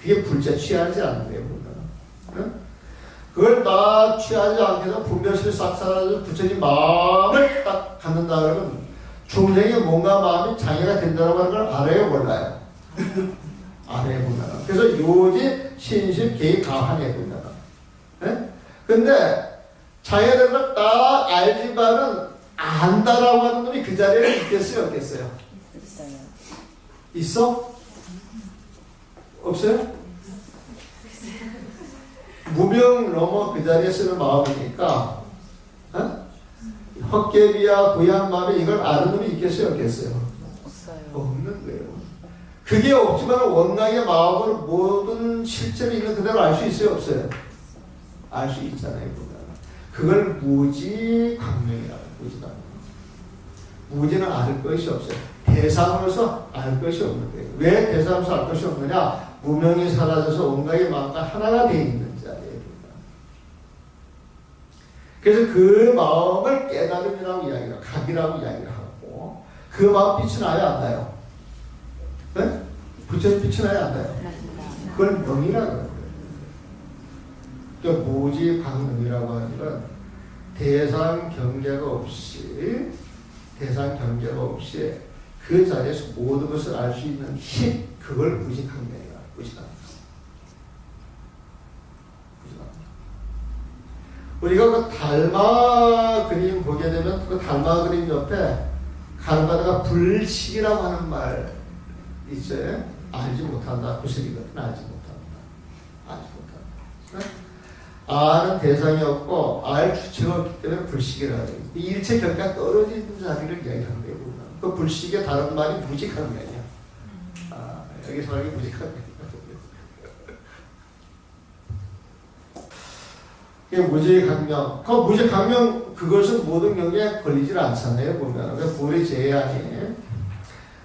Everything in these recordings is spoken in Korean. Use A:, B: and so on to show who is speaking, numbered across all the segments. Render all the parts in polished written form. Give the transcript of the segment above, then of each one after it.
A: 그게 불자 취하지 않는 거예요. 응? 그걸 딱 취하지 않게 해서 분별심이 싹 사라져서 부처님 마음을 딱 갖는다 그러면 중생이 뭔가 마음이 장애가 된다고 하는 걸 알아요, 몰라요? 알아요, 몰라요. 그래서 요지, 신심, 개의 가한해 본다. 예? 근데 장애된 걸 딱 알지만은 안다라고 하는 놈이 그 자리에 있겠어요, 없겠어요? 있어? 없어요? 무명 넘어 그 자리에 쓰는 마음이니까 어? 헛개비야 고향 마음에 이걸 아는 놈이 있겠어요, 없겠어요?
B: 없어요.
A: 없는 거예요. 그게 없지만 원망의 마음으로 모든 실제로 있는 그대로 알 수 있어요, 없어요? 알 수 있잖아요. 그걸 무지광명이라고. 무지광명. 무지는 알 것이 없어요. 대상으로서 알 것이 없는 거예요. 왜 대상으로서 알 것이 없느냐? 무명이 사라져서 온갖의 마음과 하나가 되어 있는 자리예요. 그래서 그 마음을 깨달음이라고 이야기를, 각이라고 이야기를 하고, 그 마음 빛이 나요, 안 나요? 네? 부처님 빛이 나요, 안 나요? 그걸 명이라고 하는 거예요. 그러니까 무지광명이라고 하는 건 대상 경계가 없이 그 자리에서 모든 것을 알 수 있는 힘, 그걸 무지광명이라고 무지광명. 우리가 그 달마 그림 보게 되면 그 달마 그림 옆에 가르마다가 불식이라고 하는 말 있어요. 알지 못한다. 구슬이거든. 알지 못한다. 아는 대상이 없고 알 주체가 없기 때문에 불식이라고 해요. 일체 경계가 떨어지는 자리를 이야기하는 거예요. 그 불식의 다른 말이 무지광명이야. 여기서 말하는 게 무지광명이야. 이게 무지광명. 그 무지광명 그것은 모든 경계에 걸리질 않잖아요. 보면 불의 제한이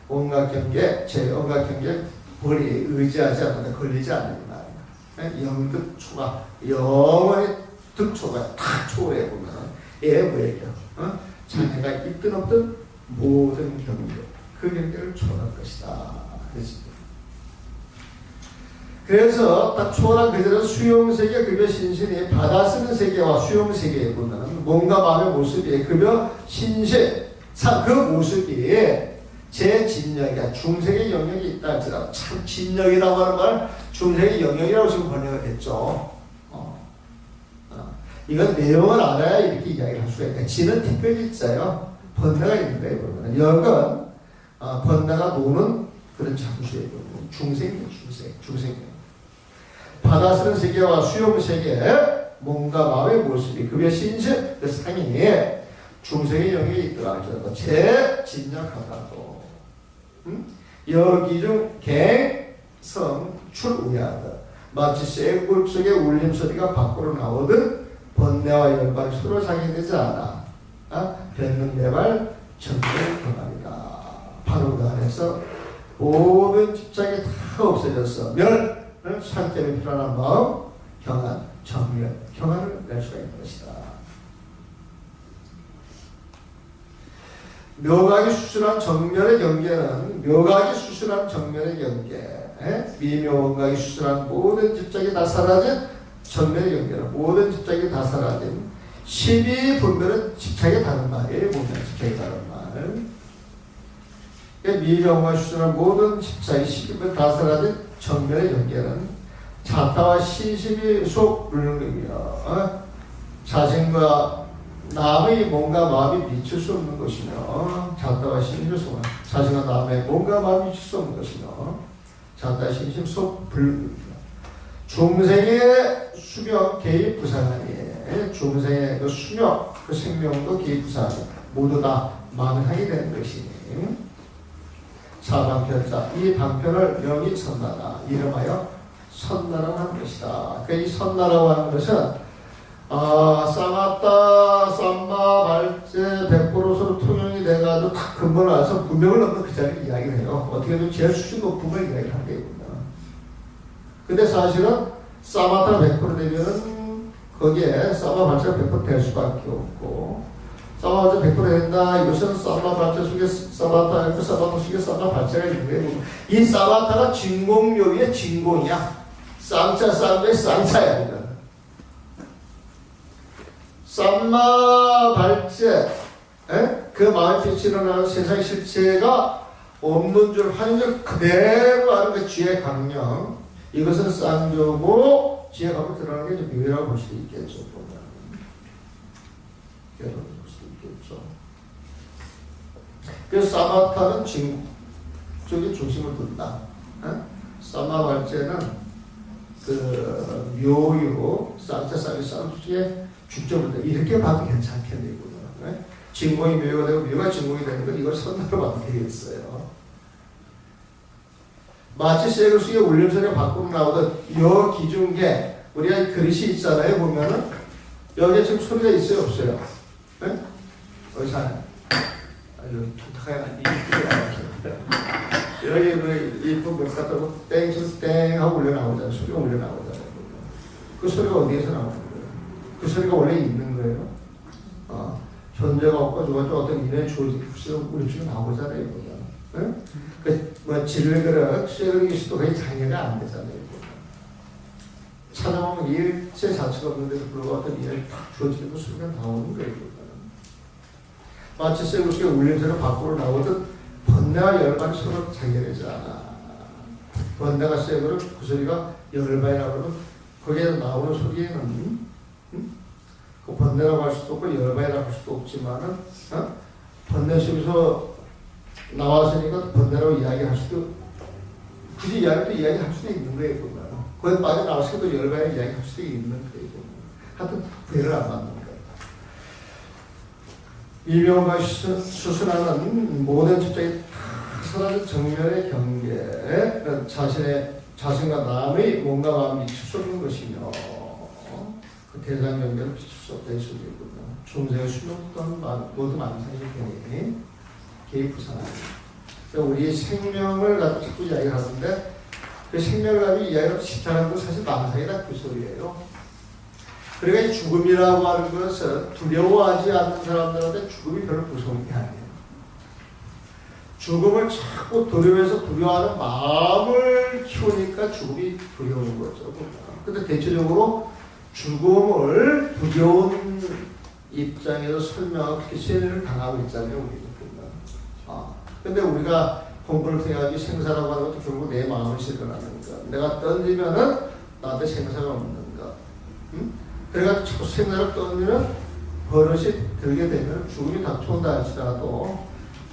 A: 온갖 경계, 온갖 경계 불이 의지하지 않는데 걸리지 않는 말이야. 영득초가 영원히 득초가 다 초월해 보면 얘 뭐예요? 자네가 있든 없든 모든 경계 그 경계를 초월할 것이다. 그래서 딱 초월한 그대로 수용세계 급여 신신이 받아 쓰는 세계와 수용세계에 보면 몸과 마음의 모습이 급여 신신 그 모습이 제 진력이야. 중생의 영역이 있다 할지라도 참 진력이라고 하는 말 중생의 영역이라고 지금 번역을 했죠. 이건 내용을 알아야 이렇게 이야기를 할 수가 있다. 진은 티끌일자요. 번뇌가 있는 거예요. 그러면 역은 번뇌가 노는 그런 장수예요. 중생이에요. 중생. 받아쓰는 세계와 수용 세계 몸과 마음의 모습이 급여 신신 그 상인이 중생의 영역에 있더라 할지라도 제 진력하다도 여기 중 갱성 출우야하다. 마치 쇠굴 속의 울림소리가 밖으로 나오듯 번뇌와 열반이 서로 상해되지 않아. 뱉는 내발 정말 경합이다. 바로 그 안에서 모든 집착이 다 없어져서 산점이 필요한 마음, 경한, 정면, 경한을 낼 수가 있는 것이다. 묘각이 수술한 정면의 경계는 묘각이 수술한 정면의 경계, 미묘원각이 수술한 모든 집착이 다 사라진 정면의 경계는 모든 집착이 다 사라진 12분별은 집착이 다른 말이에요. 보면 집착이 다른 말. 미묘원각이 수술한 모든 집착이 12분 다 사라진 정면의 경계는 자타와 신심이 속 물능이며 자신과 남의 몸과 마음이 미칠 수 없는 것이며 자타와 신심 속 자신과 남의 몸과 마음이 미칠 수 없는 것이며 자타와 신심 속 불능이며 중생의 수명 개입 부상하니 중생의 그 수명 그 생명도 개입 부상하니 모두 다 망하게 되는 것이니 사방편자 이 방편을 명이 선나라 이름하여 선나라고 하는 것이다. 그 이 선나라고 하는 것은 쌍았다 쌈마 발제 백보로서로 통용이 돼가지고 딱 근본을 알아서 분명을 넘는 그 자리를 이야기를 해요. 어떻게 보면 제일 수준 높은 걸 이야기를 하는 거예요. 근데 사실은 쌈마타가 100% 되면은 거기에 쌈마 발제가 100% 될 수밖에 없고 쌈마 발제 100% 된다. 이것은 쌈마 발제 속에 쌈마타 있고 쌈마타 속에 쌈마 발제가 있는 거예요. 이 쌈마타가 진공요리의 진공이야. 쌍자의 쌍자야, 이거는. 쌈마 발제, 그 마음에 비치는 나는 세상 실체가 없는 줄 하는 줄 그대로 하는 그 지혜 강령. 이것은 쌍조고 지혜 강으로 드러나는 게 묘라고 볼 수 있겠죠. 볼 수 있겠죠. 그래서 사마타는 진 쪽에 중심을 둔다. 사마 발제는 그 묘유, 쌍자, 쌍주에 중점을 둔다. 이렇게 봐도 괜찮겠네요. 진공이 묘가 되고 묘가 진공이 되는 건 이걸 선으로 봐도 되겠어요. 마치 세그수의 울림소리가 밖으로 나오듯 요 기준계 우리가 그릇이 있잖아요. 보면은 여기에 지금 소리가 있어요, 없어요? 네? 어디서 하나요? 여기 툭탁하게 여기 그 이쁜 몇 갖다고 땡 하고 올려 나오잖아요. 소리가 올려 나오잖아요. 그 소리가 어디에서 나오는 거예요? 그 소리가 원래 있는 거예요. 존재가 없고 저것도 어떤 인의 조직으로 우리 중에 나오잖아요. 응? 뭐 질그릇, 쇠그릇이 있어도 거의 장애가 안 되잖아요. 찾아보면 일체 자체가 없는데도 불구하고 어떤 인의 조직으로 소리가 나오는 거예요. 마치 쇠그릇이 울림소리가 밖으로 나오듯 번뇌와 열반이 서로 자결되잖아. 번뇌가 쇠그릇, 그 소리가 열반이라고 하면 거기에 나오는 소리에는 그 번뇌라고 할 수도 없고 열반이라고 할 수도 없지만은 번뇌 속에서 나왔으니까 번뇌라고 이야기할 수도 굳이 이야기할 수도 있는 거예요. 거기에 빠져나왔어도 열반이라고 이야기할 수도 있는 거예요. 하여튼 구애를 안 받는 거예요. 이명과 수순하는 모든 집장이 사라진 정면의 경계 자신과 남의 몸과 마음이 비출 수 없는 것이며 그 대상 경계를 비출 수 없다 이 소리이군요. 중생의 수명 또한 모두 만상의 경계 개입부산하니 우리 생명을 가지고 자꾸 이야기를 하는데 그 생명을 가지고 이야기를 집착하는 건 사실 만상이다 그 소리예요. 그러니까 이 죽음이라고 하는 것은 두려워하지 않는 사람들한테 죽음이 별로 무서운 게 아니에요. 죽음을 자꾸 두려워하는 마음을 키우니까 죽음이 두려운 거죠. 근데 대체적으로 죽음을 두려운 입장에서 설명하고 그렇게 세뇌를 당하고 있잖아요. 우리는. 근데 우리가 공부를 통해 생사라고 하는 것도 결국 내 마음을 실현하는 것. 내가 던지면은 나한테 생사가 없는 것. 그래가지고 자꾸 생사를 던지면 버릇이 들게 되면 죽음이 닥쳐온다 할지라도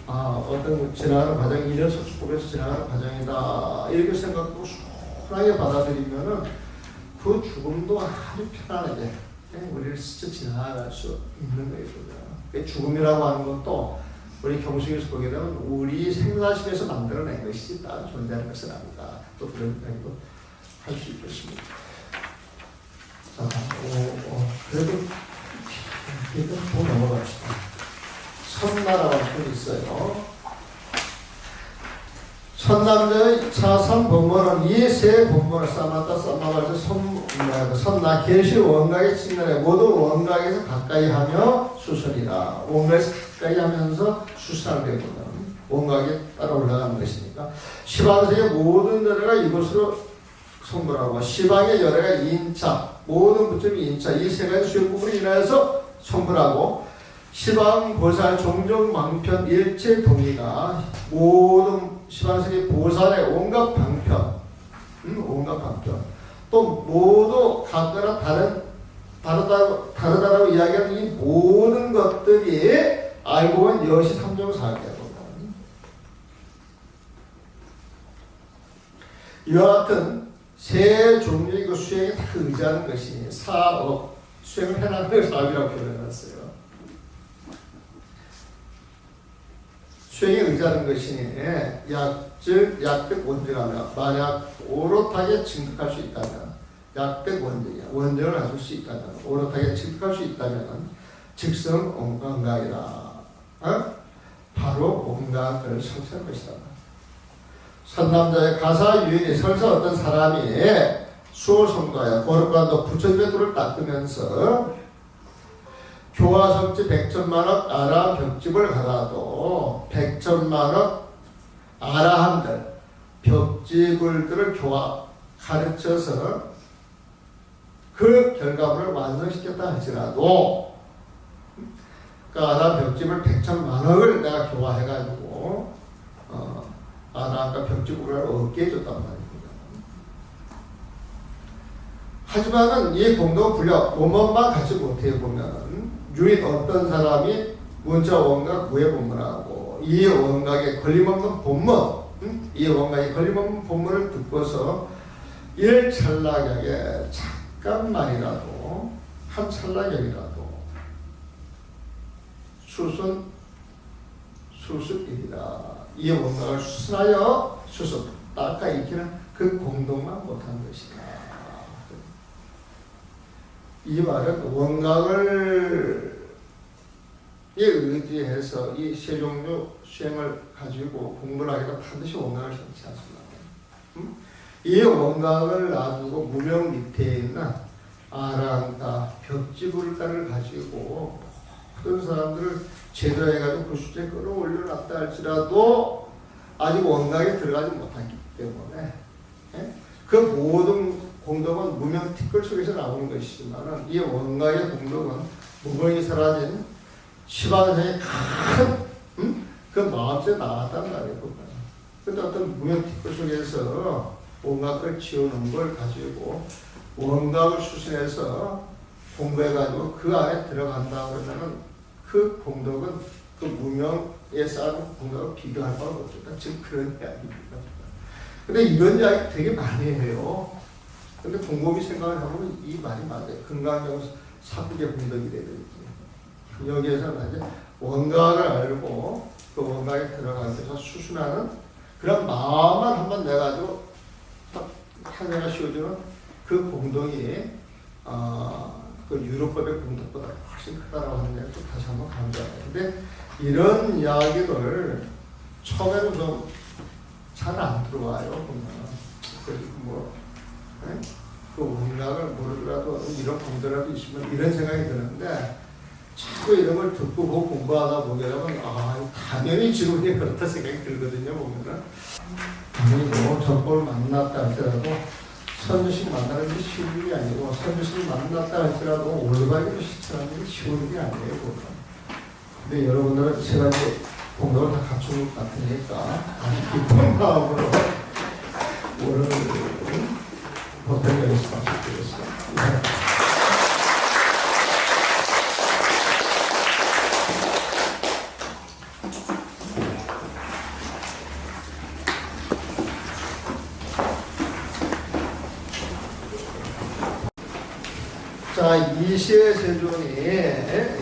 A: 어떤 지나가는 과정, 이 녀석 속에서 지나가는 과정이다 이렇게 생각하고 순하게 받아들이면은 그 죽음도 아주 편안하게 우리를 스쳐 지나갈 수 있는 거예요. 죽음이라고 하는 것도 우리 경식에서 보게 되면 우리 생사심에서 만들어낸 것이 다 존재하는 것은 아니다. 또 그런 이야기도 할 수 있겠습니다. 자, 그래도 일단 또 넘어갑시다. 선나라고 또 있어요. 천남자의 차삼 법문은 이 세 법문을 싸맞다 선나 계시 원각의 측면에 모두 원각에서 가까이 하며 수선이다. 원각에서 가까이 하면서 수선을 되거든. 원각에 따라 올라가는 것이니까 시방세의 모든 열애가 이것으로 성불하고 시방의 열애가 인차 모든 부처님이 인차 이 세 가지 수행법으로 인하여서 성불하고 시방 보살 종종 망편 일체 동의가 모든 시방세계 보살의 온갖 방편, 온갖 방편 또 모두 각각 다르다라고 이야기하는 이 모든 것들이 알고 보면 여시 삼정사계야. 이와 같은 세 종류의 그 수행에 다 의지하는 것이 사업, 수행을 해나가는 걸 사업이라고 표현해놨어요. 수행에 의지하는 것이 약득 원증하며 만약 오롯하게 증득할 수 있다면 약득 원증이야. 원증을 가질 수 있다면 오롯하게 증득할 수 있다면 즉성 온각이라 바로 온각을 성취할 것이다. 선남자의 가사 유인이 설사 어떤 사람이 수호성가야 거룩관도 부처님의 도를 닦으면서 교화성지 100천만억 아라 벽집을 가다도 100천만억 아라함들 벽지불들을 가르쳐서 그 결과물을 완성시켰다 할지라도 그 아담 벽집을 100천만억을 내가 교화해가지고 아담과 벽지구를 얻게 해줬단 말입니다. 하지만은 이 공동 분력 원문만 같이 못해 보면은 유닛 어떤 사람이 문자 원각 무해 본문하고 이 원각의 걸림없는 본문, 이 원각의 걸림없는 본문을 듣고서 일찰나격에 잠깐만이라도 한 찰나격이라도 수습이라 이 원각을 수순하여 수습 닦아 익히는 그 공동만 못한 것이다. 이 말은 원각을 의지해서 이 세 종류 수행을 가지고 공부를 하기도 반드시 원각을 정치 않습니다. 이 원각을 놔두고 무명 밑에 있는 아랑따 벽지불가를 가지고 모든 사람들을 제대로 해가지고 그 수준에 끌어올려놨다 할지라도 아직 원각에 들어가지 못했기 때문에 그 모든 공덕은 무명 티끌 속에서 나오는 것이지만 이 원각의 공덕은 무명이 사라진 시바세의 그 마음속에 나왔단 말이에요. 근데 어떤 무명 티끌 속에서 원각을 지우는 걸 가지고 원각을 수신해서 공부해가지고 그 안에 들어간다 그러면은 그 공덕은 그 무명에 쌓은 공덕을 비교할 바가 없다. 즉 그런 이야기입니다. 근데 이런 이야기 되게 많이 해요. 근데 곰곰이 생각을 해보면 이 말이 맞아요. 건강경 사국의 공덕이 되든지 여기에서는 이제 원각을 알고 그 원각에 들어가면서 수순하는 그런 마음만 한번 내가지고 딱 하나가 씌워주는 그 공덕이 그 유로법의 공덕보다 훨씬 크다라고 하는데 또 다시 한번 강조해요. 근데 이런 이야기를 처음에는 좀 잘 안 들어와요. 보면 그 원각을 모르더라도 이런 공덕이라도 있으면 이런 생각이 드는데 자꾸 이런 걸 듣고 그 공부하다 보게 되면 당연히 지금이 그렇다 생각이 들거든요. 보면은 당연히 뭐 적법을 만났다 할지라도 선주식 만나는 게 쉬운 일이 아니고 선주식을 만났다 할지라도 올바르게 실천하는 게 쉬운 일이 아니에요. 보면. 근데 여러분들은 세 가지 공덕을 다 갖춘 것 같으니까 아주 깊은 마음으로 오늘 보통 여기서 마치겠습니다. 자, 이시의 세존이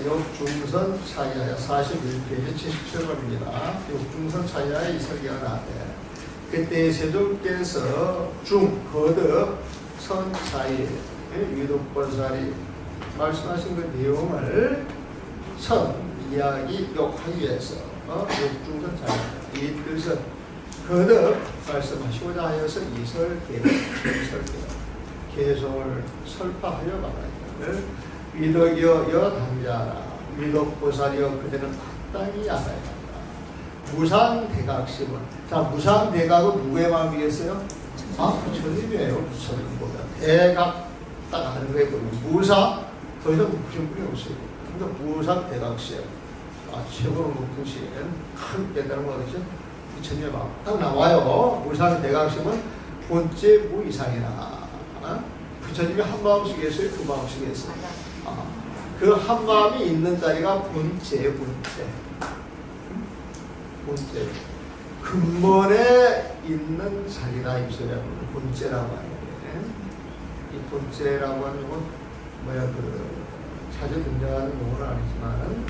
A: 욕중선 차이하여 41페이지 77번입니다. 욕중선 차이하여 이 설계가 나왔대. 그때 세존께서 거듭 선 차이 위독보살이 말씀하신 그 내용을 선 이야기 욕하기 위해서 욕중선 차이 이 뜻은 거듭 말씀하시고자 하여서 이 설계를 개성을 설파하여 말하기를 위덕이여 단자라 위덕보살이여 그대는 마땅히 알아야 한다. 무상대각심은 자 무상대각은 누구의 마음이겠어요? 부처님이에요. 부처님보다 대각 딱 하는 거예요. 무상 더 이상 높으신 분이 없어요. 그러니까 무상대각심 최고로 높으신 큰 깨달은 거죠. 부처님의 마음 딱 나와요. 무상대각심은 본체 무이상이라 부처님이 한 마음씩 있어요? 두 마음씩 있어요? 그 한 마음이 있는 자리가 본체. 근본에 있는 자리다 이 소리야. 본체라고 하는데 이 본체라고 하는 건 자주 등장하는 용어는 아니지만은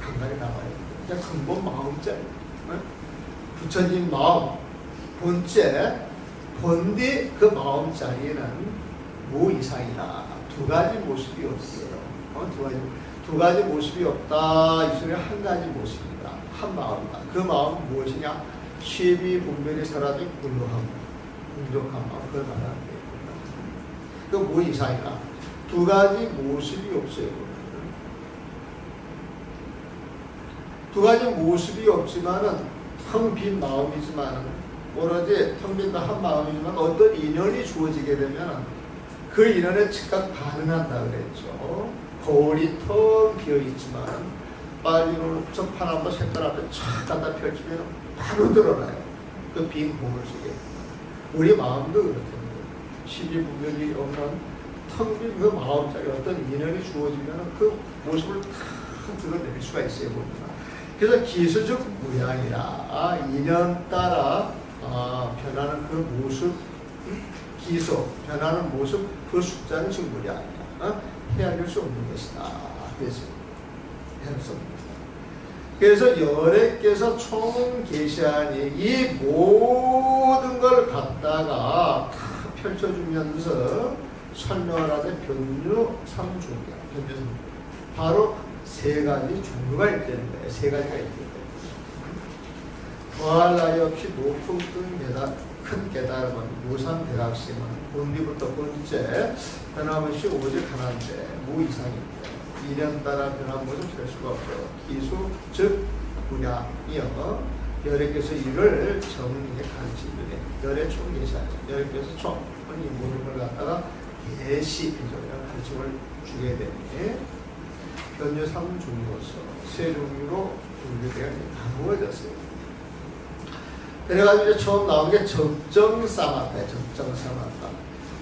A: 간단히 나와요. 그냥 근본 마음자리. 부처님 마음 본체. 본디 그 마음 자리에는 무 이상이다. 두 가지 모습이 없어요. 두 가지 모습이 없다. 이 소리는 한 가지 모습이다. 한 마음이다. 그 마음은 무엇이냐? 시비 분별이 사라진 불루함, 공정한 마음. 그걸 말하는 거예요. 그 무 이상이다. 두 가지 모습이 없어요. 두 가지 모습이 없지만은 텅 빈 마음이지만은 오로지 텅 빈 한 마음이지만 어떤 인연이 주어지게 되면 그 인연에 즉각 반응한다 그랬죠. 거울이 텅 비어있지만 빨리로 첫판 한번 색깔 앞에 촥 갖다 펼치면 바로 드러나요. 그 빈 거울 속에. 우리 마음도 그렇거든요. 시비 분별이 없는 텅 빈 그 마음자리 어떤 인연이 주어지면 그 모습을 다 드러낼 수가 있어요. 보면. 그래서 기수적 모양이라 인연 따라 변하는 그 모습, 기수, 변하는 모습, 그 숫자는 정물이 아니야. 헤아릴 수 없는 것이다. 그래서 헤아릴 수 없는 것이다. 그래서 열애께서 총 계시하니 이 모든 걸 갖다가 다 펼쳐주면서 설명을 하되 변류 3종이야. 변류 3종. 바로 세 가지 종류가 있다는 거예요. 세 가지가 있다는 거예요. 더할 나위 없이 높은 큰 깨달음은 무상 대각심은 본디부터 번째 변함없이 오직 하나인데 무이상인데 이년 따라 변한 모습 될 수가 없어요. 기수 즉 분야이여 열애께서 이를 정리에 가르치는데 열애 총 계시하죠. 열애께서 총 이 모든 걸 갖다가 계시 가르침을 주게 되니 변유 3종류로서 세 종류로 분류되어 나누어졌어요. 그래가지고 처음 나온 게 적정 사마타예요. 적정 사마타.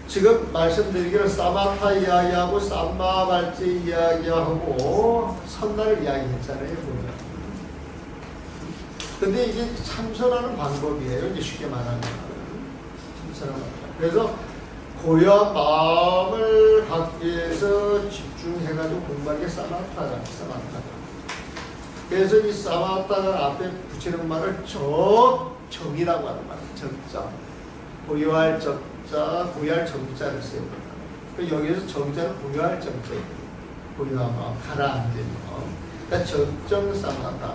A: 지금 말씀드리기를 사마타 이야기하고 삼마 발제 이야기하고 선날 이야기했잖아요. 보면. 근데 이게 참선하는 방법이에요. 이제 쉽게 말하면 참선하는 방법. 그래서 고요한 마음을 갖기 위해서 집중해가지고 공부하는 게 사마타다. 그래서 이 사마타가 앞에 붙이는 말을 정이라고 하는 말이에요. 정자. 고요할 정자, 고요할 정자를 쓰고 여기에서 정자는 고요할 정자예요. 고요한 마음, 가라앉은 마음. 그러니까 적정 사마타.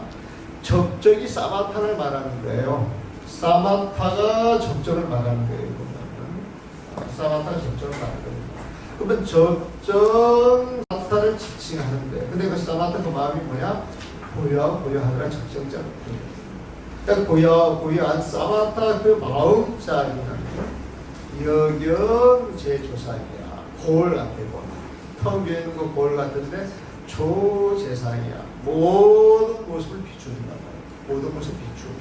A: 적정이 사마타를 말하는 거예요. 사마타가 적정을 말하는 거예요. 사마타가 적정을 말하는 거예요. 그러면 적정 사마타를 지칭하는 거예요. 근데 그 사마타 그 마음이 뭐냐? 고요하느라 적정자로. 그러니까 고요한 사마타 그 마음자리는 여경 제조상이야. 거울 같아. 텅 비어있는 그 거울 같은데 조재상이야. 모든 모습을 비추는단 말이야. 모든 모습을 비추고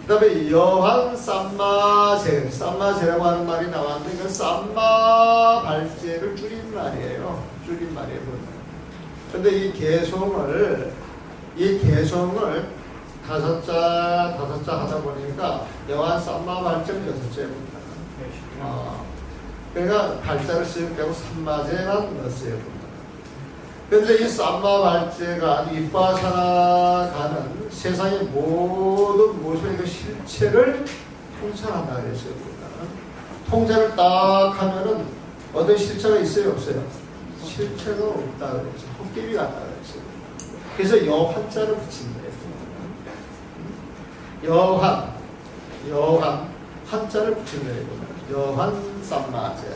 A: 그 다음에 여한 쌈마제라고 하는 말이 나왔는데 그 쌈마 발제를 줄인 말이에요. 줄인 말이에요. 근데 이 개성을 다섯자 하다 보니까 여한 쌈마 발제는 6자입니다. 그러니까 발자를 쓰면 결국 삼마제만 넣었어요. 그런데 이 쌈마 발제가 이빠사나 가는 세상의 모든 모습의 그 실체를 통찰한다 그랬어요. 통찰을 딱 하면은 어떤 실체가 있어요? 없어요? 실체가 없다 그랬어요. 헛개비 같다 그랬어요. 그래서 여한자를 붙인 거예요. 여한 한자를 붙인 거예요. 여한 쌈마제.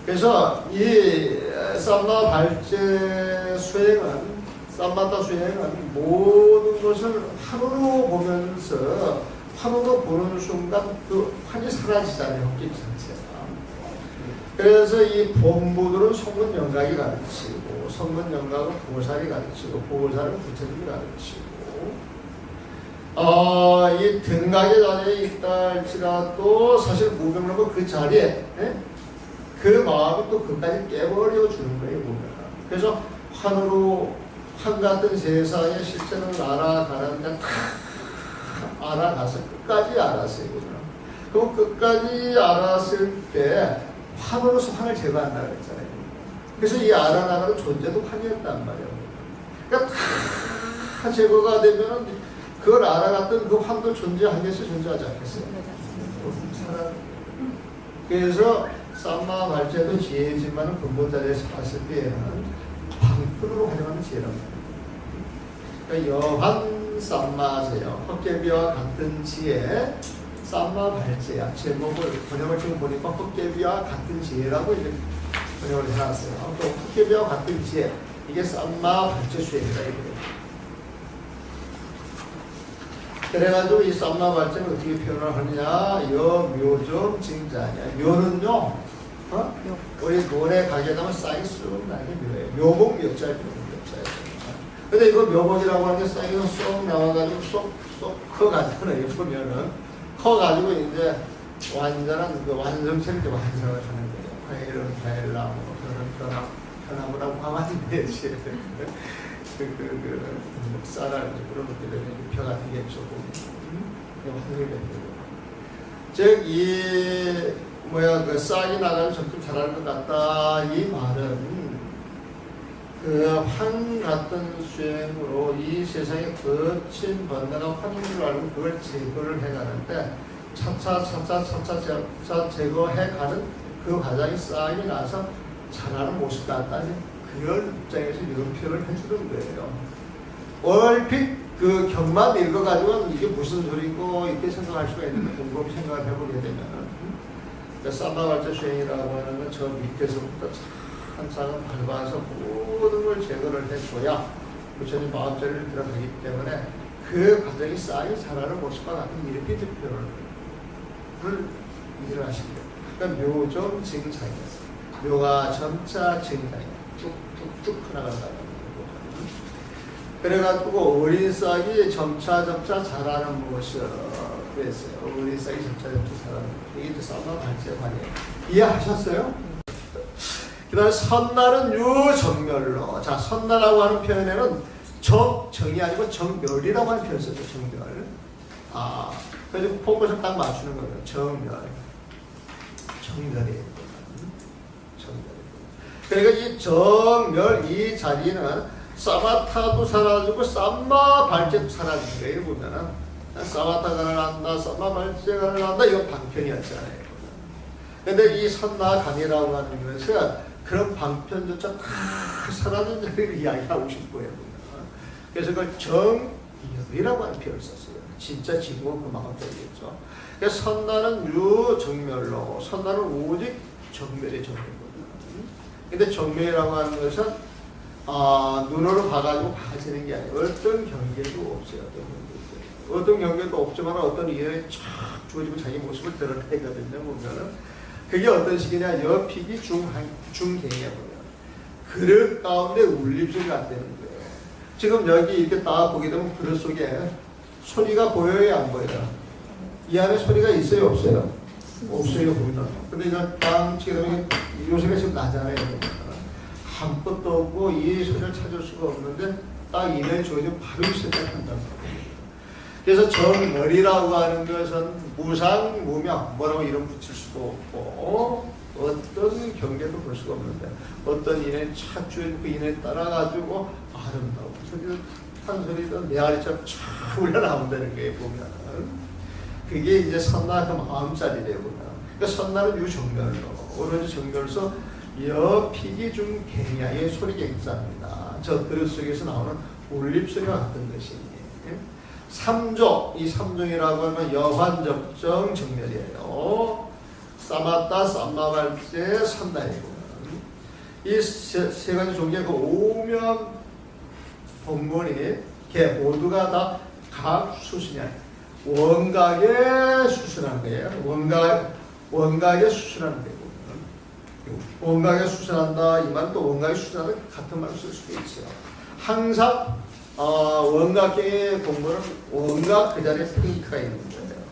A: 그래서 이 쌈마 발제 수행은, 쌈마타 수행은 모든 것을 하루로 보면서 하루로 보는 순간 그 환이 사라지잖아요. 헛개비 자체가. 그래서 이 본부들은 성문 영각이 가르치고, 성문 영각은 보살이 가르치고, 보살은 부처님이 가르치고, 이 등각의 자리에 있다 할지라도 사실 무명론은 그 자리에 그 마음이 또 그까지 깨버려 주는 거예요. 보면. 그래서 환으로 한 같은 세상의 실체를 알아가는데 다 알아가서 끝까지 알았어요. 그럼 끝까지 알았을 때 환으로서 환을 제거한다 그랬잖아요. 그래서 이 알아나가는 존재도 환이었단 말이에요. 그러니까 다 제거가 되면은 그걸 알아갔던 그 환도 존재하겠어요? 존재하지 않겠어요? 그래서 쌈마 발제도 지혜지만 근본 자리에서 봤을 때에는 방편으로 활용하는 지혜란 말이에요. 그러니까 여한 쌈마세요. 헛개비와 같은 지혜, 쌈마 발제야. 제목을 번역을 지금 보니까 헛개비와 같은 지혜라고 이제 번역을 해놨어요. 또 헛개비와 같은 지혜, 이게 쌈마 발제 수행이다 이거예요. 그래가지고 이 쌈마발전을 어떻게 표현을 하느냐? 묘좀 징자냐. 묘는요, 우리 노래 가게 가면 싹이 쑥 나게 묘예요. 묘목 묘자예요. 근데 이거 묘목이라고 하는 게 싹이 쏙 나와가지고 쏙 커가지고는 보면은 커가지고 이제 완전한 그 완성체를 이제 완성을 하는 거예요. 화일은 화일나무, 변화무라고 하면 되지. 쌀알 그런 것들이 벼가 되겠죠. 즉, 그 싹이 나가면 점점 자라는 것 같다. 이 말은 그 황 같은 수행으로 이 세상에 거친 번뇌가 환경을 알고 그걸 제거를 해가는데 차차 제거해가는 그 과정이 싹이 나서 자라는 모습 같다니 그런 입장에서 이런 표현을 해주는 거예요. 얼핏 그 경만 읽어가지고 이게 무슨 소리고 이렇게 생각할 수가 있는데 곰곰이 생각을 해보게 되면은 쌈마발자 수행이라고 하는 건 저 밑에서부터 한참은 밟아서 모든 걸 제거를 해줘야 부처님 마음자리를 들어가기 때문에 그 과정이 싹이 자라는 모습과 같은 이렇게 표현을 이해를 하시고요. 그러니까 묘점 증상이었어요. 묘가 점차 증상이에요. 쭉쭉쭉 나간다는 거고. 그래가지고 어린 싹이 점차 자라는 모습 그랬어요. 어린 싹이 점차 자라는 모습. 이게 이제 쌈마발자의 관이에요. 이해하셨어요? 그 다음에 선날은 유정멸로. 자, 선날이라고 하는 표현에는 정이 아니고 정멸이라고 하는 표현을 쓰죠. 정멸. 그래서 포커스를 딱 맞추는 거예요. 정멸이에요. 그러니까 이 정멸 이 자리는 사마타도 사라지고 쌈마발제도 사라진 거예요. 보면은 사마타가 난다, 쌈마발제가 난다. 이건 방편이었잖아요. 근데 이 선나간이라고 하는 것은 그런 방편조차 다 사라진 자리를 이야기하고 싶고요. 그래서 그걸 정멸이라고 하는 표현을 썼어요. 진짜 지금은 그 마음대로겠죠. 그래서 선나는 유정멸로, 선나는 오직 정멸의 정멸이거든요. 근데 정멸이라고 하는 것은 눈으로 봐가지고 봐지는 게 아니에요. 어떤 경계도 없어요. 어떤 경계도 없지만 어떤 이해에 촥 주어지고 자기 모습을 드러내거든요. 보면은 그게 어떤 식이냐? 여픽이 중갱이야 보면 그릇 가운데 울림소리가 안 되는 거예요. 지금 여기 이렇게 딱 보게 되면 그릇 속에 소리가 보여요, 안 보여요? 이 안에 소리가 있어요, 없어요? 없어요, 보이나? 근데 이제 땅 치게 되면 이 소리가 지금 나잖아요. 아무것도 없고 이 소리를 찾을 수가 없는데 딱 이내 조이면 바로 시작한다는 거예요. 그래서 정멸이라고 하는 것은 무상, 무명, 뭐라고 이름 붙일 수도 없고, 어떤 경계도 볼 수가 없는데, 어떤 인에 착주인 그 인에 따라가지고 아름다운 소리든, 한 소리든 메아리처럼 쫙 올라나온다는 거예요, 보면. 그게 이제 선나 그 마음자리래요, 보면. 그러니까 선나는 유정멸로, 오로지 정멸서 여피기 중 갱야의 소리객자입니다. 저 그릇 속에서 나오는 울림소리와 같은 것이니. 삼종, 이 삼종이라고 하면 여환접정 정멸이에요. 사마타, 쌈마발제, 선날이고 이 세 가지 종류의 그 오면 본문이 걔 모두가 다 각 수순이야. 원각에 수순하는 거예요. 원각에 수순하는 거예요. 원각에 수순한다. 이 말은 또 원각에 수순하는 같은 말을 쓸 수도 있어요. 항상 원각계의 공부는 원각 그 자리에 포인트가 있는 거예요.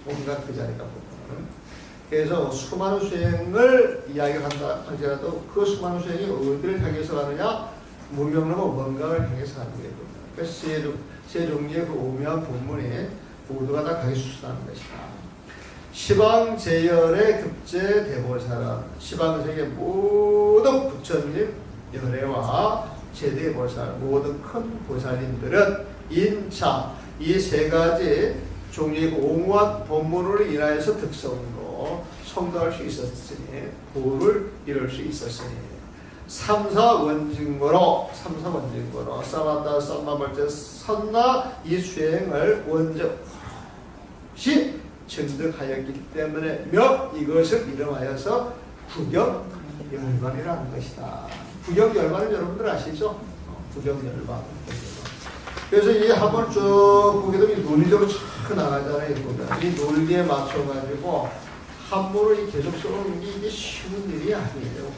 A: 원각 그 자리가 보면. 그래서 수많은 수행을 이야기한다 할지라도 그 수많은 수행이 어디를 향해서 가느냐? 문명론은 원각을 향해서 가는 거예요. 그래서 세 종류의 그 오묘한 본문에 모두가 다 가게 수순하는 것이다. 시방제열의 급제 대보살은 시방세계 모든 부처님 열애와 제대보살, 모든 큰 보살님들은 인차, 이 세 가지 종류의 옹호한 본문으로 인하여서 득성으로 성도할 수 있었으니, 부를 이룰 수 있었으니, 삼사원증거로, 사마타, 쌈마발제, 선나 이 수행을 원적시 증득하였기 때문에 이것을 이름하여서 구경열반이라는 것이다. 구경열반은 여러분들 아시죠? 구경열반. 그래서 이 한번 쭉 보게 되면 논리적으로 쫙 나가잖아요. 보면 이 논리에 맞춰가지고 한문을 계속 써놓는 게 이게 쉬운 일이 아니에요.